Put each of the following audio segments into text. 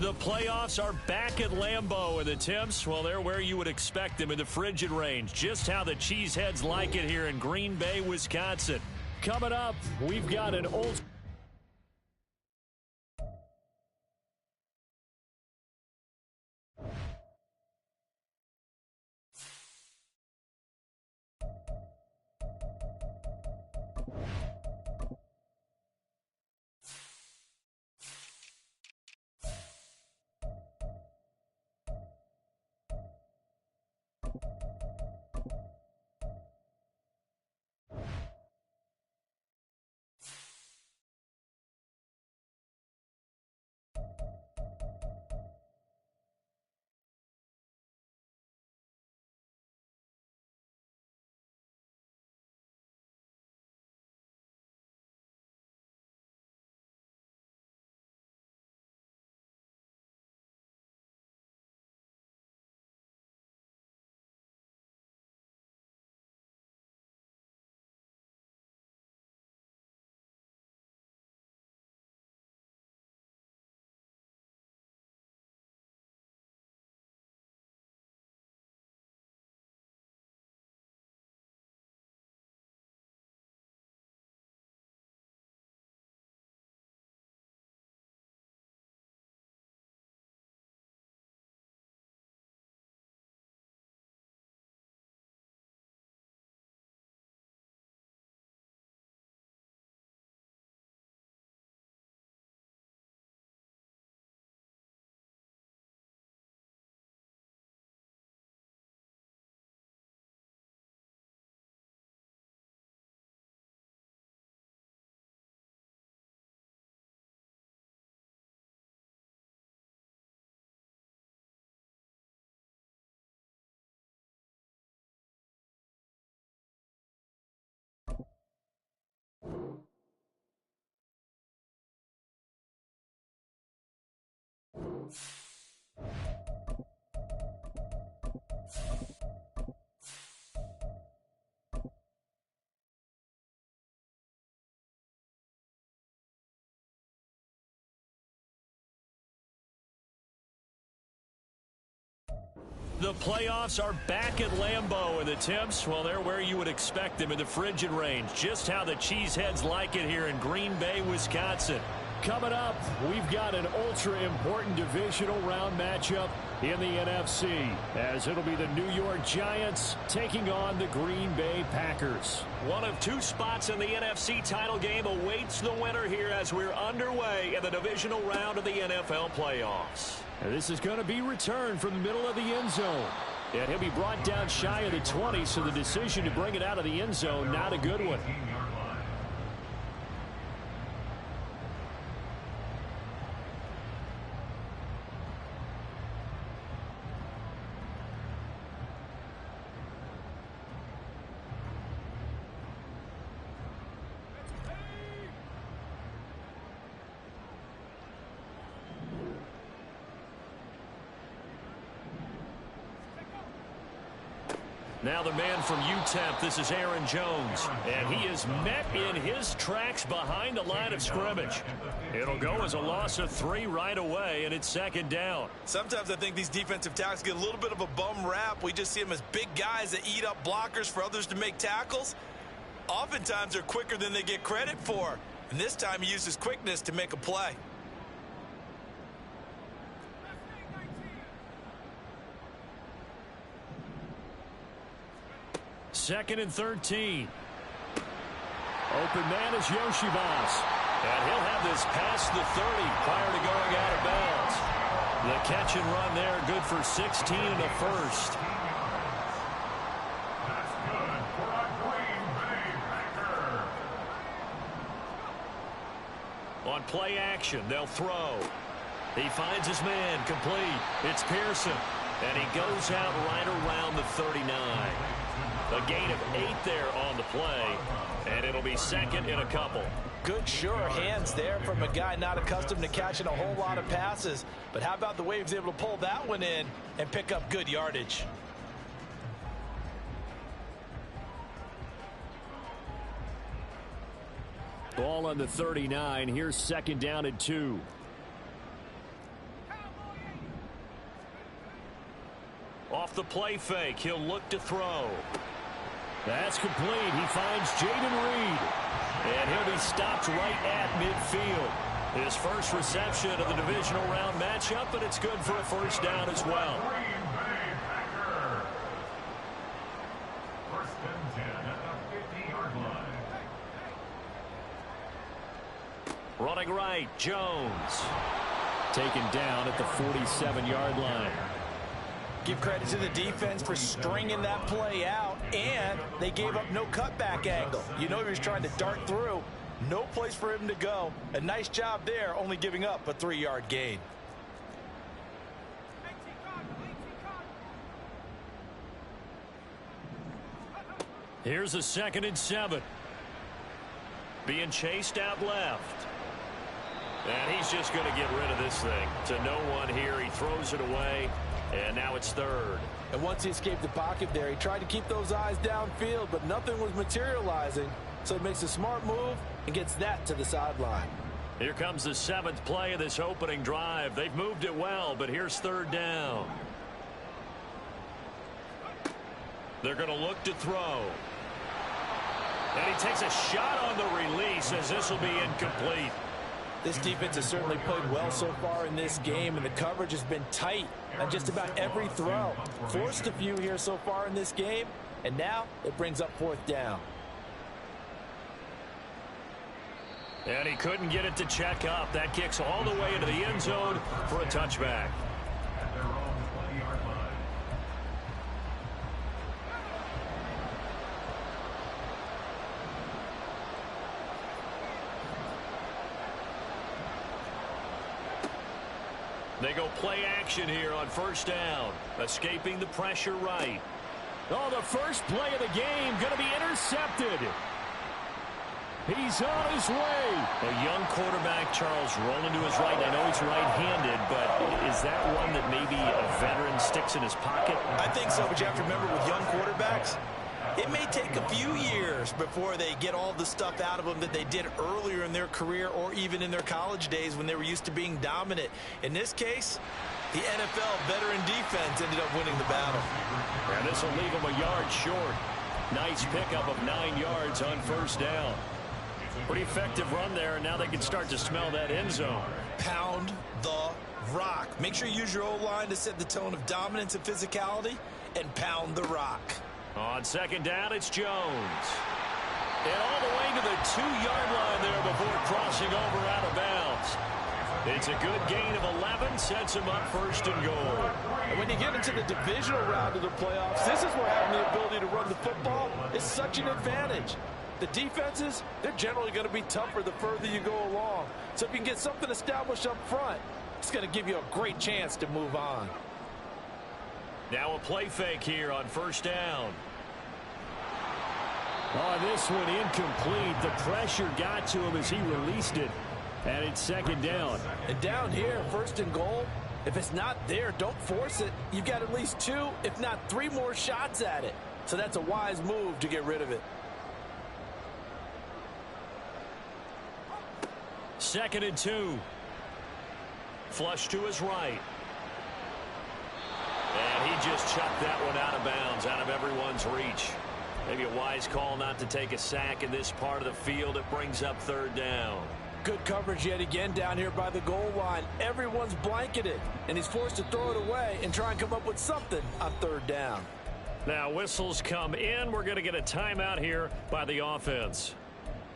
The playoffs are back at Lambeau, and the temps, well, they're where you would expect them in the frigid range. Just how the Cheeseheads like it here in Green Bay, Wisconsin. Coming up, we've got an old... The playoffs are back at Lambeau, and the temps, well, they're where you would expect them in the frigid range. Just how the Cheeseheads like it here in Green Bay, Wisconsin. Coming up, we've got an ultra-important divisional round matchup in the NFC, as it'll be the New York Giants taking on the Green Bay Packers. One of two spots in the NFC title game awaits the winner here as we're underway in the divisional round of the NFL playoffs. And this is going to be returned from the middle of the end zone. And he'll be brought down shy of the 20, so the decision to bring it out of the end zone, not a good one. Now the man from UTEP, this is Aaron Jones, and he is met in his tracks behind the line of scrimmage. It'll go as a loss of 3 right away, and it's second down. Sometimes I think these defensive tackles get a little bit of a bum rap. We just see them as big guys that eat up blockers for others to make tackles. Oftentimes they're quicker than they get credit for, and this time he uses quickness to make a play. Second and 13. Open man is Yoshibas. And he'll have this past the 30 prior to going out of bounds. The catch and run there, good for 16 and a first. That's good for a Green Bay Packer. On play action, they'll throw. He finds his man complete. It's Pearson. And he goes out right around the 39. A gain of 8 there on the play, and it'll be second in a couple. Good, sure hands there from a guy not accustomed to catching a whole lot of passes. But how about the way he was able to pull that one in and pick up good yardage? Ball on the 39. Here's second down and 2. Off the play fake, he'll look to throw. That's complete. He finds Jayden Reed. And he'll be stopped right at midfield. His first reception of the divisional round matchup, and it's good for a first down as well. Green Bay Packers. First and 10 at the 50-yard line. Running right, Jones. Taken down at the 47-yard line. Give credit to the defense for stringing that play out, and they gave up no cutback angle. You know he was trying to dart through. No place for him to go. A nice job there, only giving up a 3-yard gain. Here's a 2nd and 7. Being chased out left. And he's just going to get rid of this thing. To no one here. He throws it away. And now it's 3rd. And once he escaped the pocket there, he tried to keep those eyes downfield, but nothing was materializing. So he makes a smart move and gets that to the sideline. Here comes the 7th play of this opening drive. They've moved it well, but here's 3rd down. They're going to look to throw. And he takes a shot on the release as this will be incomplete. This defense has certainly played well so far in this game, and the coverage has been tight on just about every throw. Forced a few here so far in this game, and now it brings up 4th down. And he couldn't get it to check up. That kicks all the way into the end zone for a touchback. At their own 20-yard line. They go play action here on 1st down. Escaping the pressure right. Oh, the first play of the game going to be intercepted. He's on his way. A young quarterback, Charles, rolling to his right. I know he's right-handed, but is that one that maybe a veteran sticks in his pocket? I think so, but you have to remember with young quarterbacks, it may take a few years before they get all the stuff out of them that they did earlier in their career or even in their college days when they were used to being dominant. In this case, the NFL veteran defense ended up winning the battle. And this will leave him a yard short. Nice pickup of 9 yards on 1st down. Pretty effective run there, and now they can start to smell that end zone. Pound the rock. Make sure you use your O-line to set the tone of dominance and physicality, and pound the rock. On 2nd down, it's Jones. And all the way to the 2-yard line there before crossing over out of bounds. It's a good gain of 11, sets him up 1st and goal. And when you get into the divisional round of the playoffs, this is where having the ability to run the football is such an advantage. The defenses, they're generally going to be tougher the further you go along. So if you can get something established up front, it's going to give you a great chance to move on. Now a play fake here on 1st down. Oh, this one incomplete. The pressure got to him as he released it. And it's 2nd down. And down here, 1st and goal, if it's not there, don't force it. You've got at least 2, if not 3 more shots at it. So that's a wise move to get rid of it. 2nd and 2. Flush to his right. And he just chucked that one out of bounds, out of everyone's reach. Maybe a wise call not to take a sack in this part of the field. It brings up 3rd down. Good coverage yet again down here by the goal line. Everyone's blanketed, and he's forced to throw it away and try and come up with something on 3rd down. Now whistles come in. We're going to get a timeout here by the offense.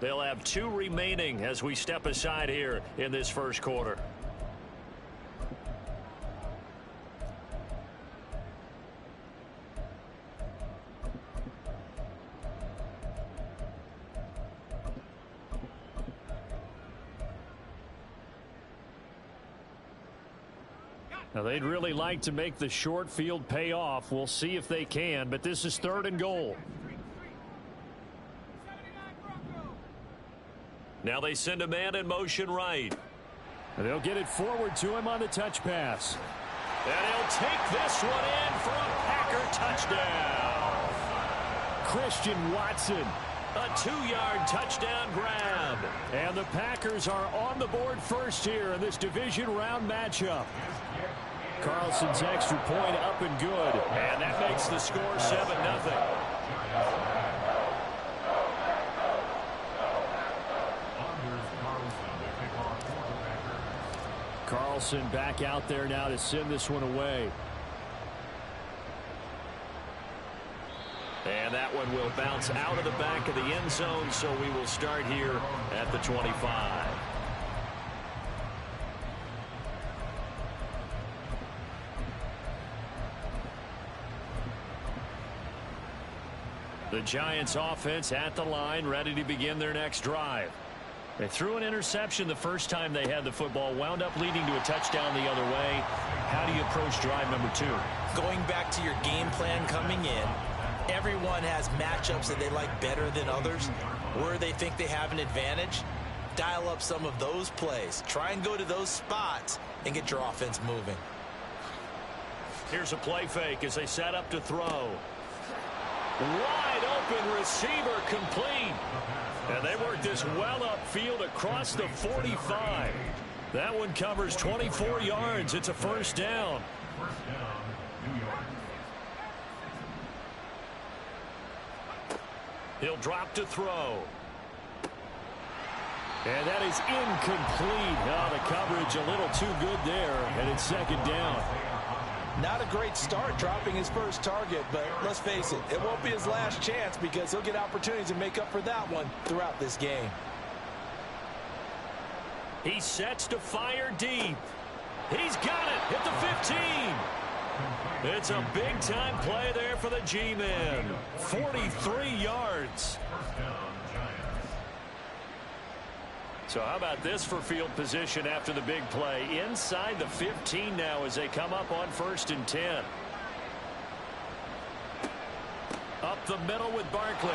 They'll have 2 remaining as we step aside here in this 1st quarter. Now, they'd really like to make the short field pay off. We'll see if they can, but this is 3rd and goal. Now they send a man in motion right. And they'll get it forward to him on the touch pass. And he'll take this one in for a Packer touchdown. Christian Watson. A 2-yard touchdown grab. And the Packers are on the board first here in this division round matchup. Carlson's extra point up and good. And that makes the score 7-0. Carlson back out there now to send this one away. And that one will bounce out of the back of the end zone, so we will start here at the 25. The Giants offense at the line, ready to begin their next drive. They threw an interception the first time they had the football, wound up leading to a touchdown the other way. How do you approach drive number 2? Going back to your game plan coming in, everyone has matchups that they like better than others, where they think they have an advantage. Dial up some of those plays. Try and go to those spots and get your offense moving. Here's a play fake as they set up to throw. Wide open receiver, complete. And they work this well upfield across the 45. That one covers 24 yards. It's a first down. He'll drop to throw. And that is incomplete. Oh, the coverage a little too good there, and it's second down. Not a great start dropping his first target, but let's face it, it won't be his last chance because he'll get opportunities to make up for that one throughout this game. He sets to fire deep. He's got it at the 15. It's a big-time play there for the G-Men. 43 yards. So how about this for field position after the big play? Inside the 15 now as they come up on 1st and 10. Up the middle with Barkley.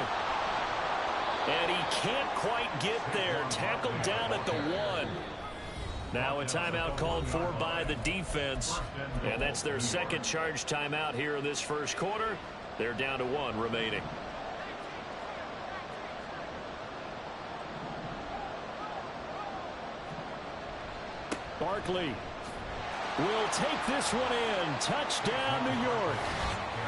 And he can't quite get there. Tackled down at the 1. Now a timeout called for by the defense. And that's their second charge timeout here in this first quarter. They're down to 1 remaining. Barkley will take this one in. Touchdown, New York.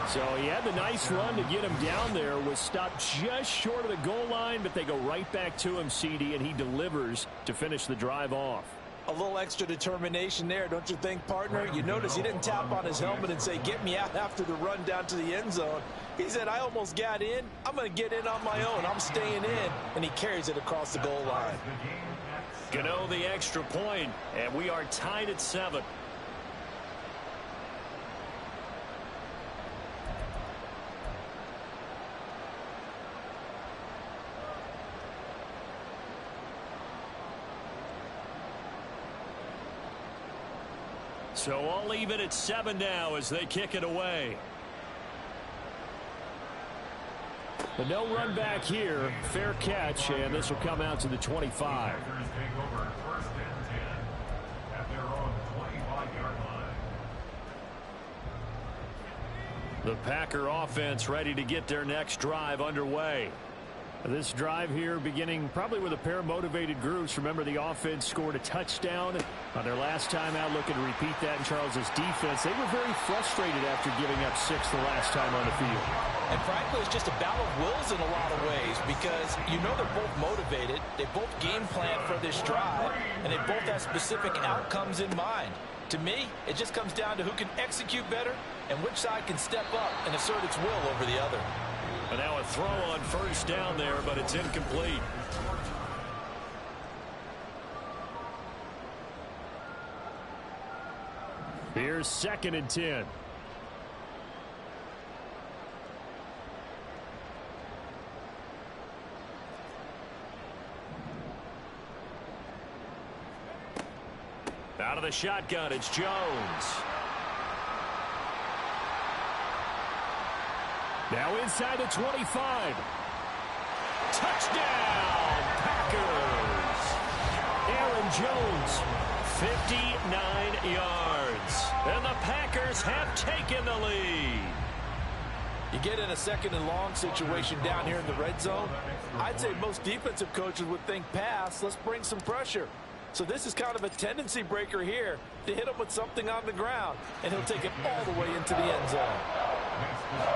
So he had the nice run to get him down there. Was stopped just short of the goal line, but they go right back to him, CD, and he delivers to finish the drive off. A little extra determination there, don't you think, partner? You notice he didn't tap on his helmet and say, get me out after the run down to the end zone. He said, I almost got in. I'm going to get in on my own. I'm staying in. And he carries it across the goal line. Gano the extra point, and we are tied at 7. So all even at 7 now as they kick it away. But no run back here. Fair catch, and this will come out to the 25. The Packer offense ready to get their next drive underway. This drive here beginning probably with a pair of motivated groups. Remember, the offense scored a touchdown on their last time out, looking to repeat that in Charles's defense. They were very frustrated after giving up 6 the last time on the field. And frankly, it's just a battle of wills in a lot of ways because you know they're both motivated. They both game plan for this drive, and they both have specific outcomes in mind. To me, it just comes down to who can execute better and which side can step up and assert its will over the other. And now a throw on first down there, but it's incomplete. Here's 2nd and 10. Out of the shotgun, it's Jones. Now inside the 25. Touchdown, Packers. Aaron Jones, 59 yards. And the Packers have taken the lead. You get in a 2nd and long situation down here in the red zone. I'd say most defensive coaches would think pass. Let's bring some pressure. So this is kind of a tendency breaker here to hit him with something on the ground, and he'll take it all the way into the end zone.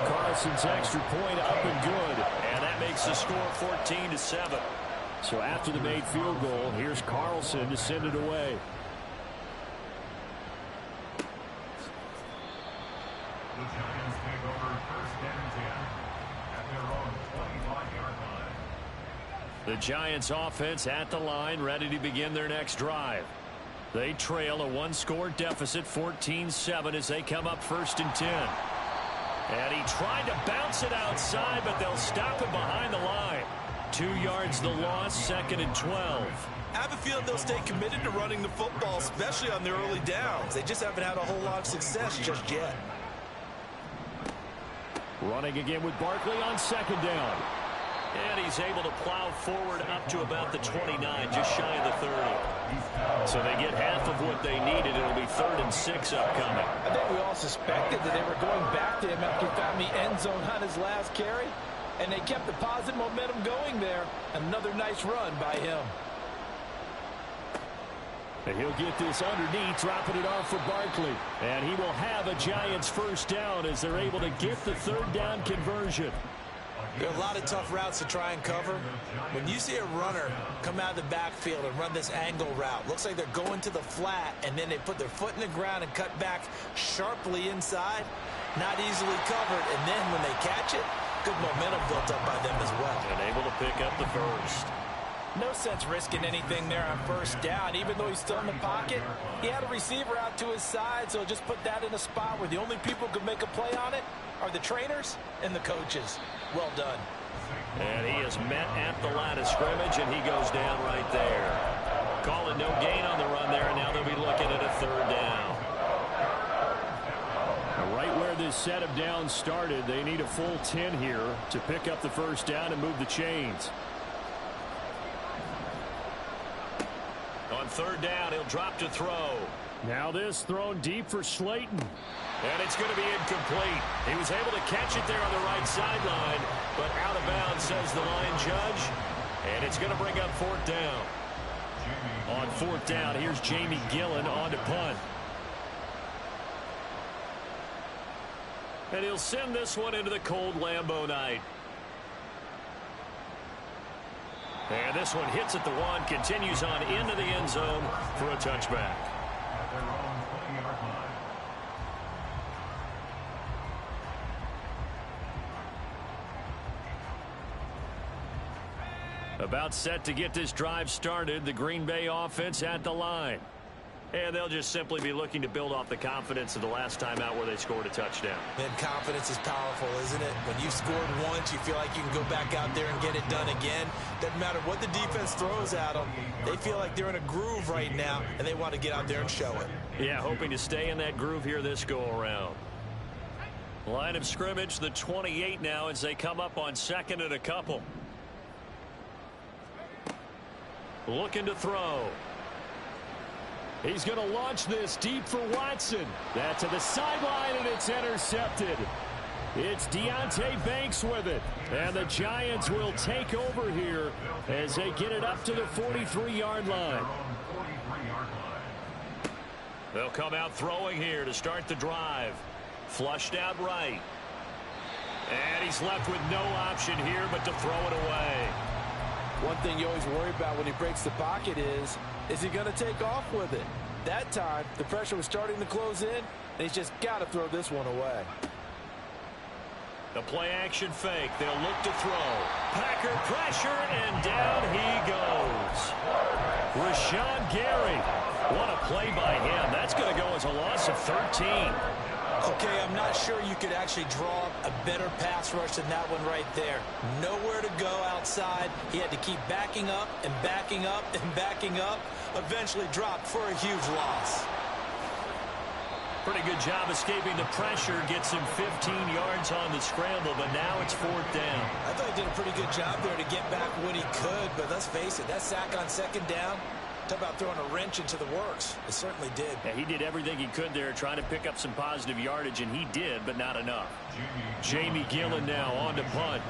Carlson's extra point up and good, and that makes the score 14-7. So after the made field goal, here's Carlson to send it away. The Giants take over 1st and 10 at their own 25-yard line. The Giants offense at the line, ready to begin their next drive. They trail a one-score deficit, 14-7, as they come up 1st and 10. And he tried to bounce it outside, but they'll stop him behind the line. 2 yards the loss, 2nd and 12. I have a feeling they'll stay committed to running the football, especially on their early downs. They just haven't had a whole lot of success just yet. Running again with Barkley on 2nd down. And he's able to plow forward up to about the 29, just shy of the 30. So they get half of what they needed. It'll be 3rd and 6 upcoming. I think we all suspected that they were going back to him after he found the end zone on his last carry, and they kept the positive momentum going there. Another nice run by him. And he'll get this underneath, dropping it off for Barkley. And he will have a Giants 1st down as they're able to get the 3rd down conversion. There are a lot of tough routes to try and cover. When you see a runner come out of the backfield and run this angle route, looks like they're going to the flat, and then they put their foot in the ground and cut back sharply inside. Not easily covered, and then when they catch it, good momentum built up by them as well. And able to pick up the 1st. No sense risking anything there on 1st down. Even though he's still in the pocket, he had a receiver out to his side, so just put that in a spot where the only people who can make a play on it are the trainers and the coaches. Well done. And he is met at the line of scrimmage, and he goes down right there. Calling no gain on the run there, and now they'll be looking at a 3rd down. Right where this set of downs started, they need a full 10 here to pick up the 1st down and move the chains. On 3rd down, he'll drop to throw. Now this thrown deep for Slayton. And it's going to be incomplete. He was able to catch it there on the right sideline, but out of bounds, says the line judge. And it's going to bring up 4th down. On 4th down, here's Jamie Gillen on to punt. And he'll send this one into the cold Lambeau night. And this one hits at the 1, continues on into the end zone for a touchback. At their own 20-yard line. About set to get this drive started, the Green Bay offense at the line. And they'll just simply be looking to build off the confidence of the last time out where they scored a touchdown. And confidence is powerful, isn't it? When you've scored once, you feel like you can go back out there and get it done again. Doesn't matter what the defense throws at them. They feel like they're in a groove right now, and they want to get out there and show it. Yeah, hoping to stay in that groove here this go-around. Line of scrimmage, the 28 now as they come up on 2nd and a couple. Looking to throw. He's going to launch this deep for Watson. That's to the sideline, and it's intercepted. It's Deonte Banks with it. And the Giants will take over here as they get it up to the 43-yard line. They'll come out throwing here to start the drive. Flushed out right. And he's left with no option here but to throw it away. One thing you always worry about when he breaks the pocket is he going to take off with it? That time, the pressure was starting to close in, and he's just got to throw this one away. The play-action fake. They'll look to throw. Packer pressure, and down he goes. Rashawn Gary. What a play by him. That's going to go as a loss of 13. Okay, I'm not sure you could actually draw a better pass rush than that one right there. Nowhere to go outside. He had to keep backing up and backing up and backing up. Eventually dropped for a huge loss. Pretty good job escaping the pressure. Gets him 15 yards on the scramble, but now it's 4th down. I thought he did a pretty good job there to get back what he could, but let's face it, that sack on 2nd down, talk about throwing a wrench into the works. It certainly did. Yeah, he did everything he could there trying to pick up some positive yardage, and he did, but not enough. Jamie Gillen now on to punt.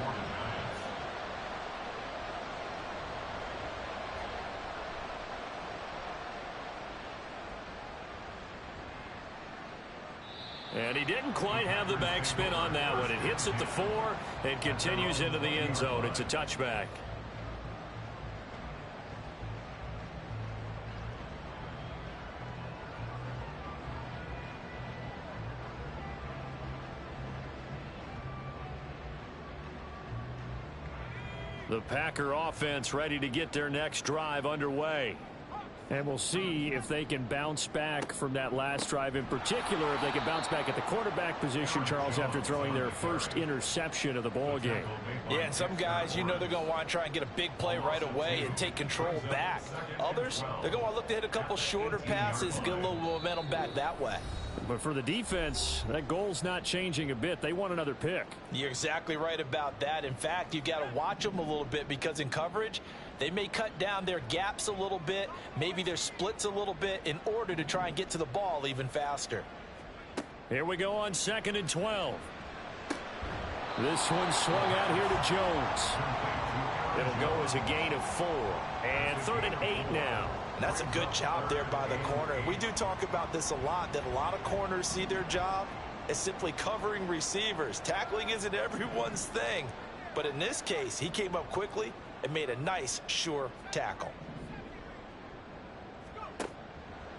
And he didn't quite have the backspin on that one. It hits at the 4 and continues into the end zone. It's a touchback. The Packer offense ready to get their next drive underway. And we'll see if they can bounce back from that last drive, in particular if they can bounce back at the quarterback position, Charles, after throwing their first interception of the ball game. Yeah, and some guys, you know, they're going to want to try and get a big play right away and take control back. Others, they're going to want to look to hit a couple shorter passes, get a little momentum back that way. But for the defense, that goal's not changing a bit. They want another pick. You're exactly right about that. In fact, you've got to watch them a little bit because in coverage, they may cut down their gaps a little bit, maybe their splits a little bit in order to try and get to the ball even faster. Here we go on 2nd and 12. This one swung out here to Jones. It'll go as a gain of 4. And 3rd and 8 now. And that's a good job there by the corner. We do talk about this a lot, that a lot of corners see their job as simply covering receivers. Tackling isn't everyone's thing. But in this case, he came up quickly and made a nice, sure tackle.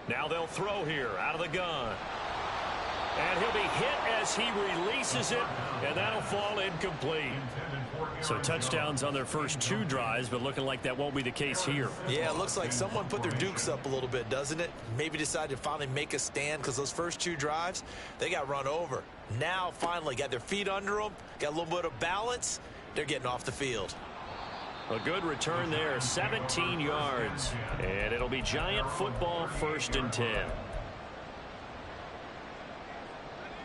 Now they'll throw here out of the gun. And he'll be hit as he releases it, and that'll fall incomplete. So touchdowns on their first 2 drives, but looking like that won't be the case here. Yeah, it looks like someone put their dukes up a little bit, doesn't it? Maybe decided to finally make a stand because those first 2 drives, they got run over. Now finally got their feet under them, got a little bit of balance. They're getting off the field. A good return there, 17 yards. And it'll be Giant football, 1st and 10.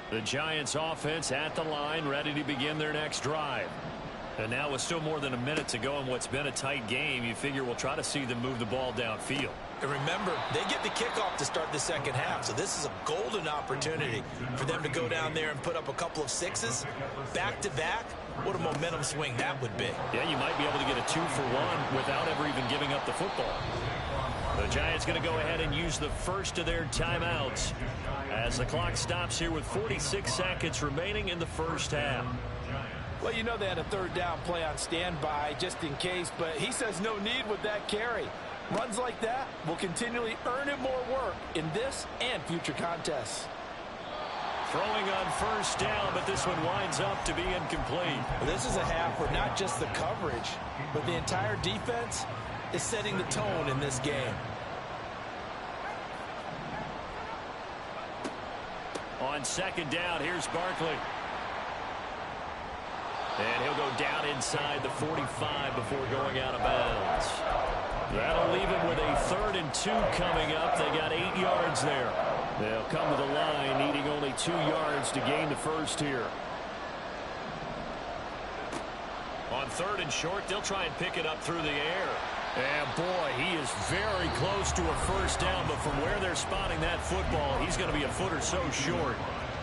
The Giants offense at the line, ready to begin their next drive. And now with still more than a minute to go in what's been a tight game, you figure we'll try to see them move the ball downfield. And remember, they get the kickoff to start the second half, so this is a golden opportunity for them to go down there and put up a couple of 6s back-to-back. What a momentum swing that would be. Yeah, you might be able to get a 2-for-1 without ever even giving up the football. The Giants going to go ahead and use the first of their timeouts as the clock stops here with 46 seconds remaining in the first half. Well, you know they had a 3rd down play on standby just in case, but he says no need with that carry. Runs like that will continually earn him more work in this and future contests. Throwing on 1st down, but this one winds up to be incomplete. Well, this is a half where not just the coverage, but the entire defense is setting the tone in this game. On 2nd down, here's Barkley. And he'll go down inside the 45 before going out of bounds. That'll leave him with a 3rd and 2 coming up. They got 8 yards there. They'll come to the line needing only 2 yards to gain the first here. On 3rd and short, they'll try and pick it up through the air. And boy, he is very close to a 1st down, but from where they're spotting that football, he's going to be a foot or so short.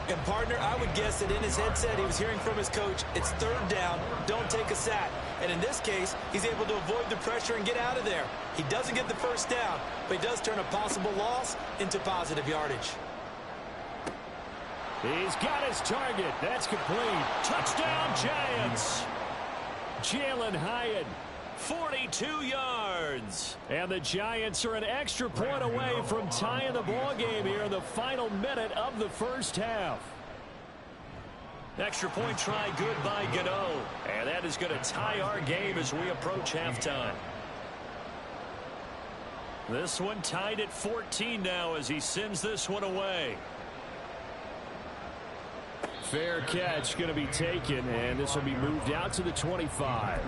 And partner, I would guess that in his headset he was hearing from his coach, it's 3rd down, don't take a sack. And in this case, he's able to avoid the pressure and get out of there. He doesn't get the 1st down, but he does turn a possible loss into positive yardage. He's got his target. That's complete. Touchdown, Giants. Jalen Hyatt, 42 yards. And the Giants are an extra point away from tying the ball game here in the final minute of the first half. Extra point try good by Gano. And that is going to tie our game as we approach halftime. This one tied at 14 now as he sends this one away. Fair catch going to be taken, and this will be moved out to the 25.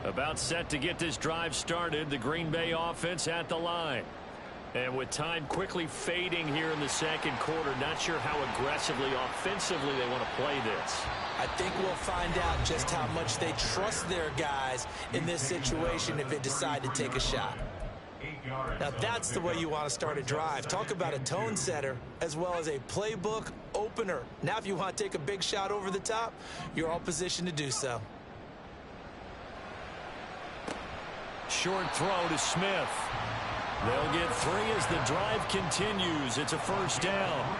About set to get this drive started, the Green Bay offense at the line. And with time quickly fading here in the second quarter, not sure how aggressively, offensively they want to play this. I think we'll find out just how much they trust their guys in this situation if they decide to take a shot. Now that's the way you want to start a drive. Talk about a tone setter as well as a playbook opener. Now if you want to take a big shot over the top, you're all positioned to do so. Short throw to Smith. They'll get 3 as the drive continues. It's a first down.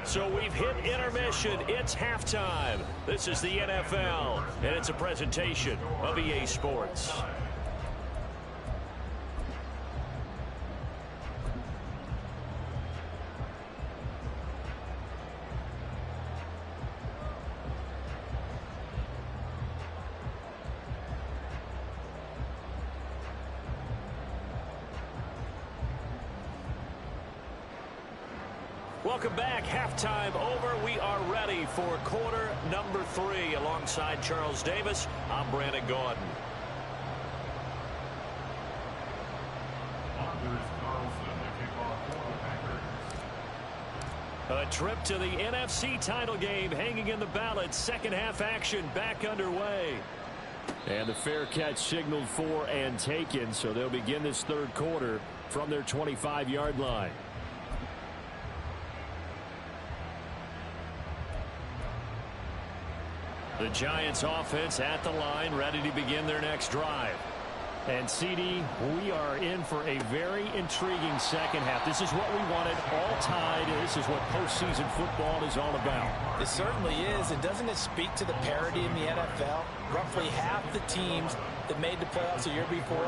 So we've hit intermission. It's halftime. This is the NFL, and it's a presentation of EA Sports. Welcome back. Halftime over. We are ready for quarter number 3. Alongside Charles Davis, I'm Brandon Gaudin. A trip to the NFC title game hanging in the balance. Second half action back underway. And the fair catch signaled for and taken, so they'll begin this third quarter from their 25-yard line. The Giants offense at the line, ready to begin their next drive. And CD, we are in for a very intriguing second half. This is what we wanted, all tied. This is what postseason football is all about. It certainly is. And doesn't it speak to the parity in the NFL? Roughly half the teams that made the playoffs a year before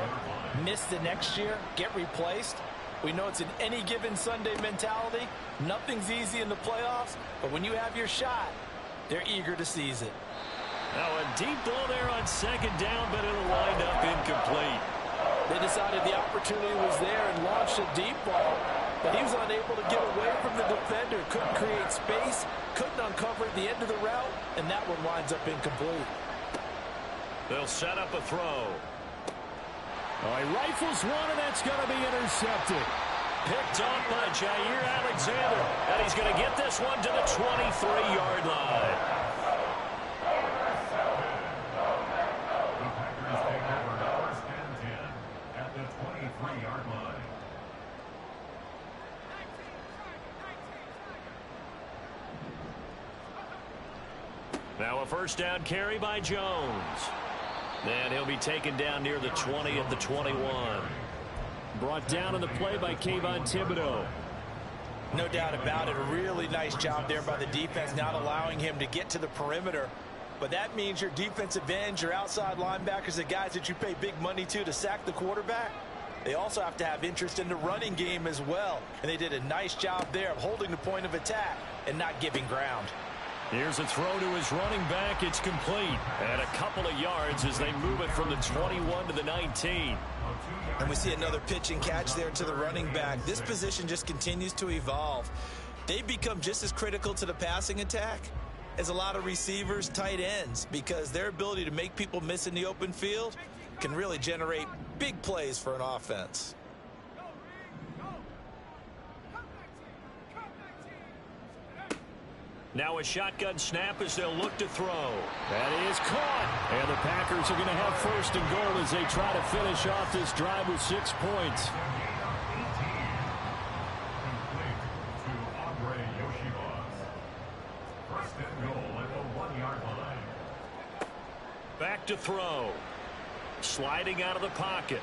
miss the next year, get replaced. We know it's an any given Sunday mentality. Nothing's easy in the playoffs, but when you have your shot, they're eager to seize it. Now a deep ball there on second down, but it'll wind up incomplete. They decided the opportunity was there and launched a deep ball, but he was unable to get away from the defender. Couldn't create space, couldn't uncover at the end of the route, and that one winds up incomplete. They'll set up a throw. Oh, he rifles one, and that's going to be intercepted. Picked off by Jair Alexander, and he's going to get this one to the 23-yard line. Now a first down carry by Jones. And he'll be taken down near the 20 at the 21. Brought down on the play by Kayvon Thibodeaux. No doubt about it. A really nice job there by the defense, not allowing him to get to the perimeter. But that means your defensive ends, your outside linebackers, the guys that you pay big money to sack the quarterback, they also have to have interest in the running game as well. And they did a nice job there of holding the point of attack and not giving ground. Here's a throw to his running back. It's complete. And a couple of yards as they move it from the 21 to the 19. And we see another pitch and catch there to the running back. This position just continues to evolve. They've become just as critical to the passing attack as a lot of receivers, tight ends, because their ability to make people miss in the open field can really generate big plays for an offense. Now a shotgun snap as they'll look to throw. That is caught. And the Packers are going to have first and goal as they try to finish off this drive with 6 points. Back to throw. Sliding out of the pocket.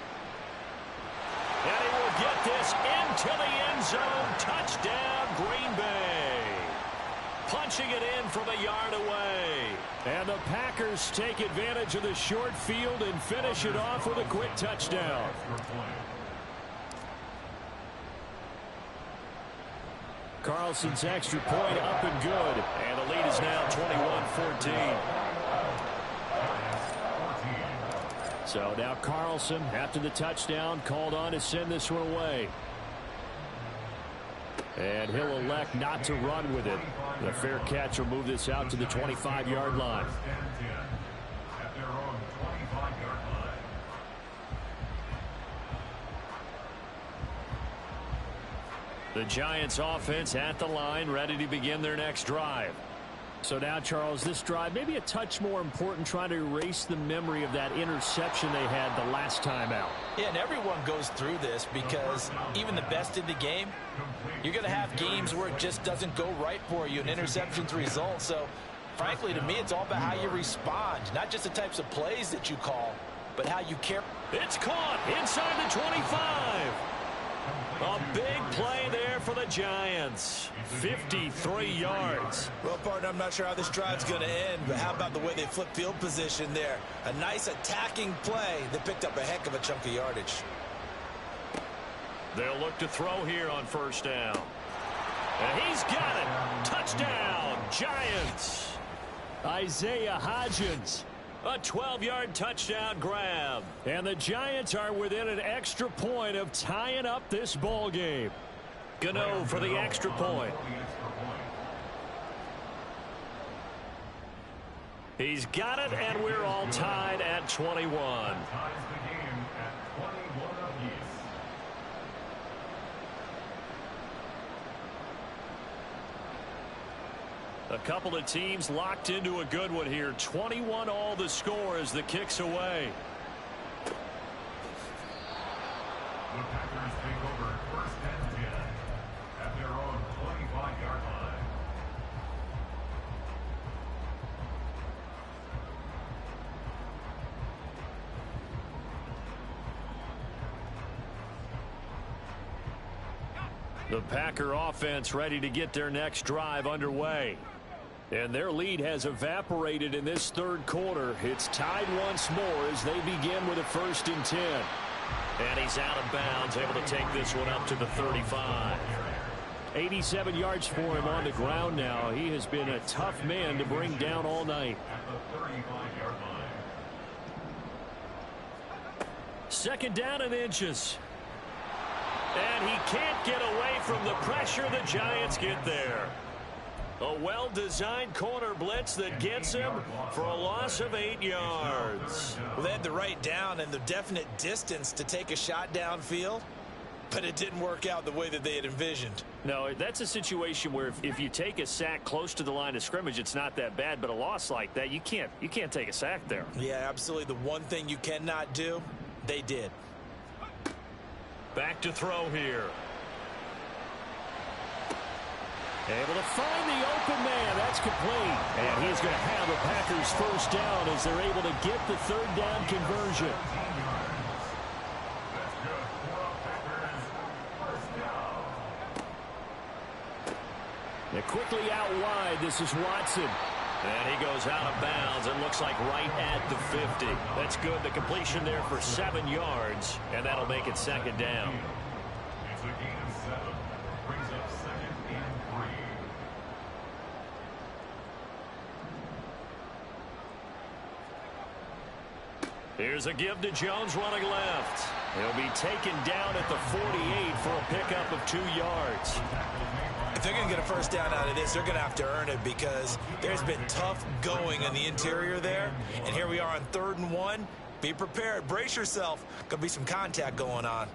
And he will get this into the end zone. Touchdown, Green Bay. Punching it in from a yard away. And the Packers take advantage of the short field and finish it off with a quick touchdown. Carlson's extra point up and good. And the lead is now 21-14. So now Carlson, after the touchdown, called on to send this one away. And he'll elect not to run with it. The fair catch will move this out to the 25-yard line. The Giants offense at the line, ready to begin their next drive. So now, Charles, this drive maybe a touch more important, trying to erase the memory of that interception they had the last time out. Yeah, and everyone goes through this because even the best in the game, you're going to have games where it just doesn't go right for you, and interceptions result. So frankly, to me, it's all about how you respond, not just the types of plays that you call, but how you care. It's caught inside the 25. A big play there for the Giants. 53 yards. Well, partner, I'm not sure how this drive's going to end, but how about the way they flip field position there? A nice attacking play that picked up a heck of a chunk of yardage. They'll look to throw here on first down. And he's got it. Touchdown, Giants. Isaiah Hodgins. A 12-yard touchdown grab. And the Giants are within an extra point of tying up this ball game. Gano for the extra point. He's got it, and we're all tied at 21. Ties the game at 21 apiece. A couple of teams locked into a good one here. 21 all the score as the kick's away. The Packers take over first and 10 at their own 25-yard line. The Packer offense ready to get their next drive underway. And their lead has evaporated in this third quarter. It's tied once more as they begin with a 1st and 10. And he's out of bounds, able to take this one up to the 35. 87 yards for him on the ground now. He has been a tough man to bring down all night. At the 35-yard line. 2nd down and inches. And he can't get away from the pressure. The Giants get there. A well-designed corner blitz that gets him for a loss of 8 yards. Well, they had the right down and the definite distance to take a shot downfield, but it didn't work out the way that they had envisioned. No, that's a situation where if you take a sack close to the line of scrimmage, it's not that bad, but a loss like that, you can't take a sack there. Yeah, absolutely. The one thing you cannot do, they did. Back to throw here. Able to find the open man. That's complete. And he's going to have the Packers first down as they're able to get the 3rd down conversion. That's good for the Packers. First down. They're quickly out wide. This is Watson. And he goes out of bounds. It looks like right at the 50. That's good. The completion there for 7 yards. And that'll make it 2nd down. It's a gain of 7. Brings up 2nd and 3. Here's a give to Jones running left. He'll be taken down at the 48 for a pickup of 2 yards. If they're going to get a first down out of this, they're going to have to earn it because there's been tough going in the interior there. And here we are on 3rd and 1. Be prepared. Brace yourself. Going to be some contact going on.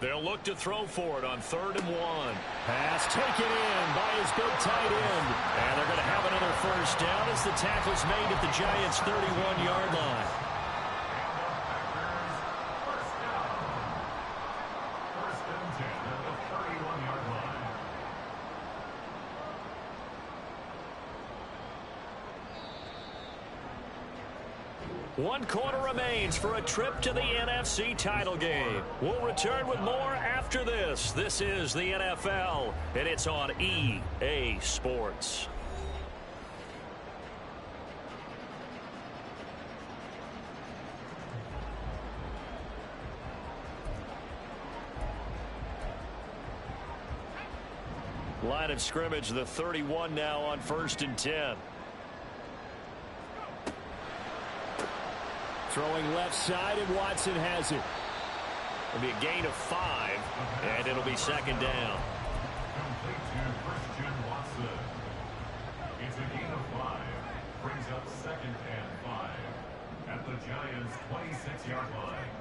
They'll look to throw for it on 3rd and 1. Pass taken in by his big tight end. And they're going to have another first down as the tackle's made at the Giants' 31-yard line. First down. First and 10 at the 31-yard line. One quarter remains for a trip to the NFC title game. We'll return with more after this. This is the NFL, and it's on EA Sports. Line of scrimmage, the 31 now on 1st and 10. Throwing left side, and Watson has it. It'll be a gain of 5, and it'll be 2nd down. Complete to Christian Watson. It's a gain of 5. Brings up 2nd and 5 at the Giants' 26-yard line.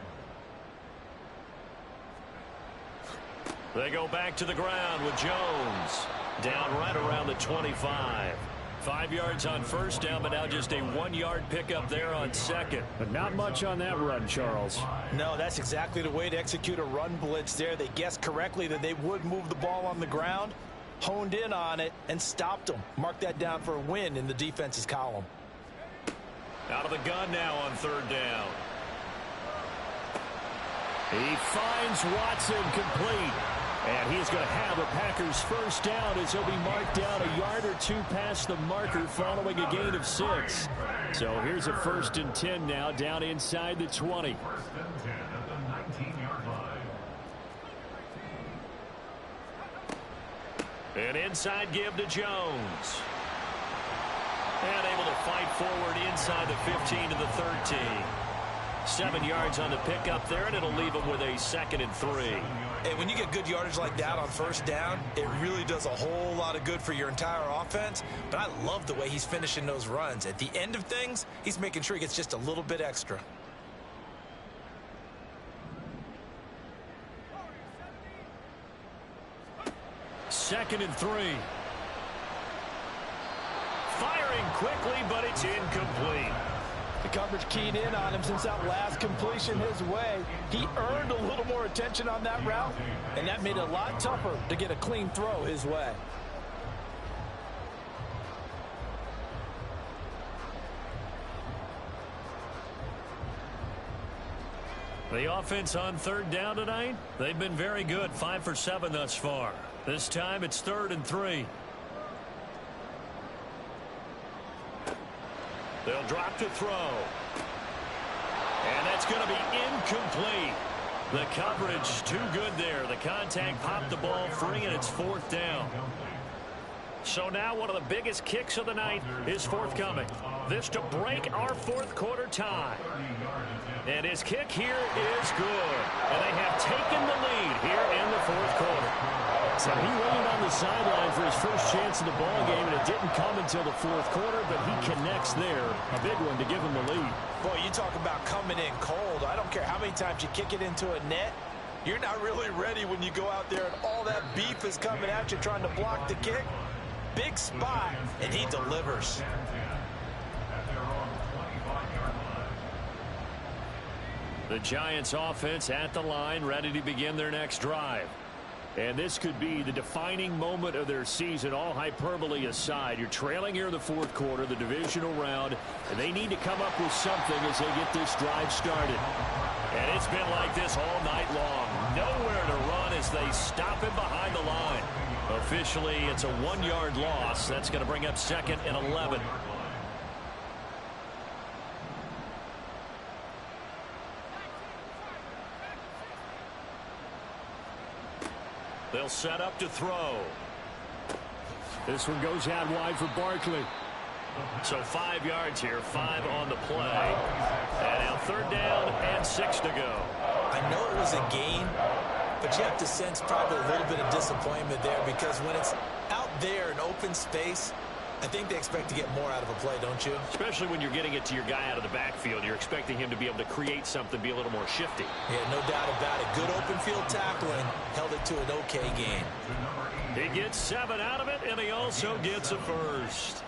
They go back to the ground with Jones. Down right around the 25. 5 yards on first down, but now just a 1-yard pickup there on 2nd. But not much on that run, Charles. No, that's exactly the way to execute a run blitz there. They guessed correctly that they would move the ball on the ground, honed in on it and stopped them. Mark that down for a win in the defense's column. Out of the gun now on third down. He finds Watson complete. And he's going to have a Packers first down as he'll be marked down a yard or two past the marker following a gain of 6. So here's a 1st and 10 now down inside the 20. 1st and 10 at the 19-yard line. An inside give to Jones. And able to fight forward inside the 15 to the 13. 7 yards on the pickup there, and it'll leave him with a 2nd and 3. And when you get good yardage like that on first down, it really does a whole lot of good for your entire offense. But I love the way he's finishing those runs. At the end of things, he's making sure he gets just a little bit extra. Second and 3. Firing quickly, but it's incomplete. The coverage keyed in on him since that last completion his way. He earned a little more attention on that route, and that made it a lot tougher to get a clean throw his way. The offense on third down tonight, they've been very good, 5 for 7 thus far. This time it's 3rd and 3. They'll drop to throw. And that's going to be incomplete. The coverage too good there. The contact popped the ball free, and it's 4th down. So now one of the biggest kicks of the night is forthcoming. This to break our 4th quarter tie. And his kick here is good. And they have taken the lead here in the 4th quarter. So he waited on the sideline for his first chance in the ball game, and it didn't come until the 4th quarter, but he connects there. A big one to give him the lead. Boy, you talk about coming in cold. I don't care how many times you kick it into a net. You're not really ready when you go out there and all that beef is coming at you trying to block the kick. Big spot, and he delivers. The Giants offense at the line, ready to begin their next drive. And this could be the defining moment of their season, all hyperbole aside. You're trailing here in the 4th quarter, the divisional round, and they need to come up with something as they get this drive started. And it's been like this all night long. Nowhere to run as they stop him behind the line. Officially, it's a 1-yard loss. That's going to bring up 2nd and 11. They'll set up to throw. This one goes out wide for Barkley. So 5 yards here, 5 on the play. And now 3rd down and 6 to go. I know it was a gain, but you have to sense probably a little bit of disappointment there because when it's out there in open space, I think they expect to get more out of a play, don't you? Especially when you're getting it to your guy out of the backfield. You're expecting him to be able to create something, be a little more shifty. Yeah, no doubt about it. Good open field tackling. Held it to an okay gain. He gets 7 out of it, and he also gets a first.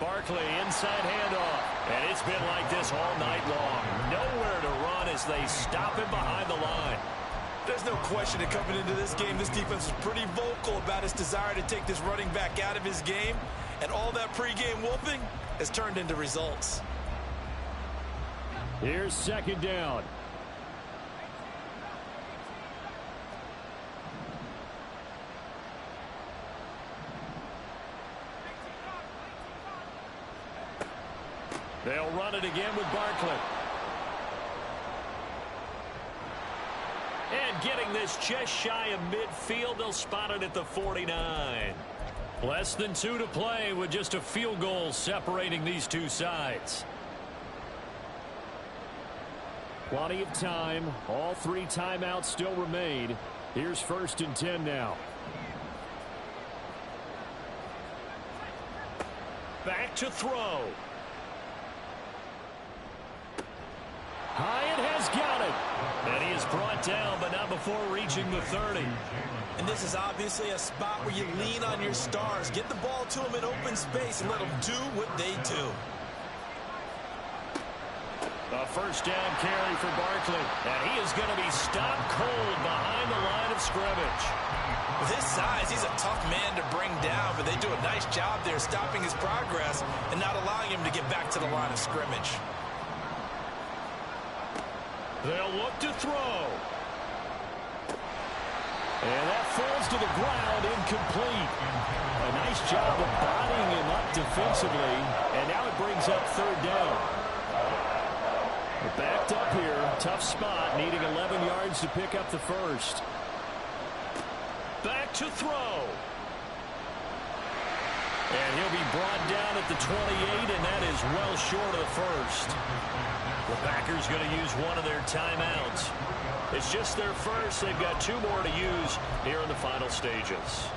Barkley, inside handoff. And it's been like this all night long. Nowhere to run as they stop him behind the line. There's no question that coming into this game, this defense was pretty vocal about its desire to take this running back out of his game. And all that pregame whooping has turned into results. Here's 2nd down. They'll run it again with Barkley. And getting this just shy of midfield, they'll spot it at the 49. Less than 2 to play with just a field goal separating these two sides. Plenty of time. All 3 timeouts still remain. Here's 1st and 10 now. Back to throw. Hyatt has got it. And he is brought down, but not before reaching the 30. And this is obviously a spot where you lean on your stars. Get the ball to them in open space and let them do what they do. A first down carry for Barkley. And he is going to be stopped cold behind the line of scrimmage. With his size, he's a tough man to bring down, but they do a nice job there stopping his progress and not allowing him to get back to the line of scrimmage. They'll look to throw. And that falls to the ground, incomplete. A nice job of bodying him up defensively, and now it brings up third down. We're backed up here, tough spot, needing 11 yards to pick up the first. Back to throw. And he'll be brought down at the 28, and that is well short of the first. The Packers going to use one of their timeouts. It's just their first. They've got 2 more to use here in the final stages.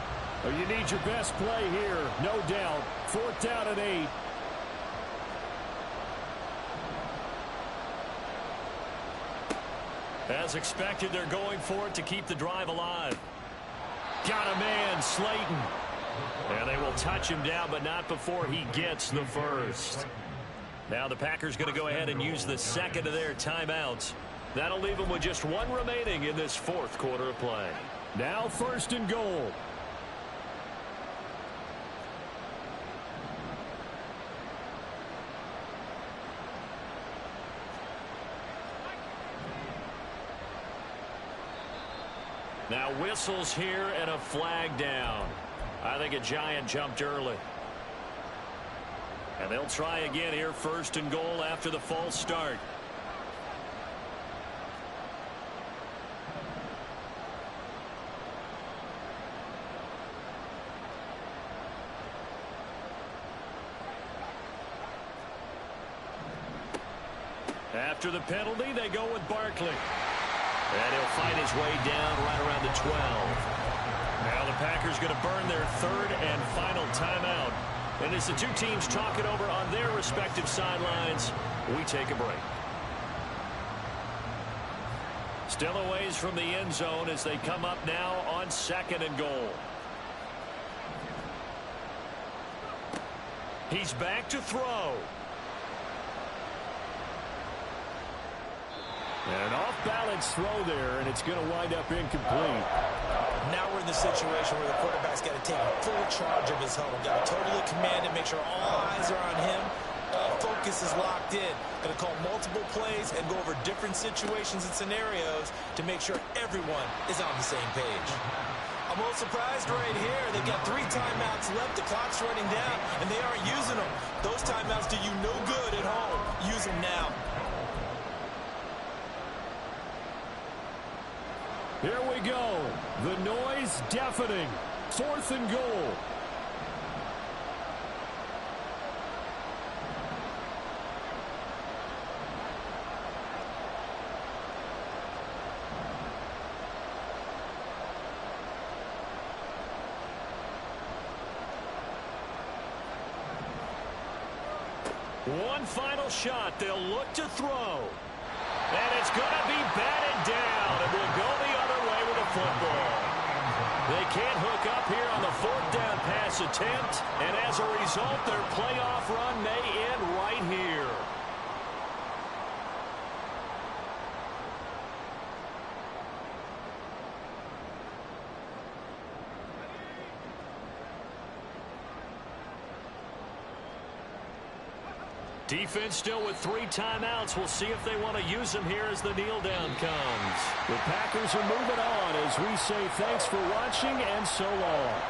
Well, you need your best play here, no doubt. 4th down and 8. As expected, they're going for it to keep the drive alive. Got a man, Slayton. And they will touch him down, but not before he gets the first. Now the Packers going to go ahead and use the second of their timeouts. That'll leave them with just 1 remaining in this 4th quarter of play. Now 1st and goal. Now whistles here and a flag down. I think a Giant jumped early. And they'll try again here, 1st and goal after the false start. After the penalty, they go with Barkley. And he'll fight his way down right around the 12. Now the Packers going to burn their 3rd and final timeout. And as the 2 teams talk it over on their respective sidelines, we take a break. Still a ways from the end zone as they come up now on 2nd and goal. He's back to throw. An off-balance throw there, and it's going to wind up incomplete. Now we're in the situation where the quarterback's got to take full charge of his huddle. Got to totally command it, make sure all eyes are on him. Focus is locked in. Going to call multiple plays and go over different situations and scenarios to make sure everyone is on the same page. I'm a little surprised right here. They've got 3 timeouts left. The clock's running down, and they aren't using them. Those timeouts do you no good at home. Use them now. Here we go. The noise deafening. 4th and goal. One final shot. They'll look to throw. And it's going to be batted down, and will go the other way with the football. They can't hook up here on the 4th down pass attempt, and as a result, their playoff run may end right here. Defense still with 3 timeouts. We'll see if they want to use them here as the kneel down comes. The Packers are moving on as we say thanks for watching and so long.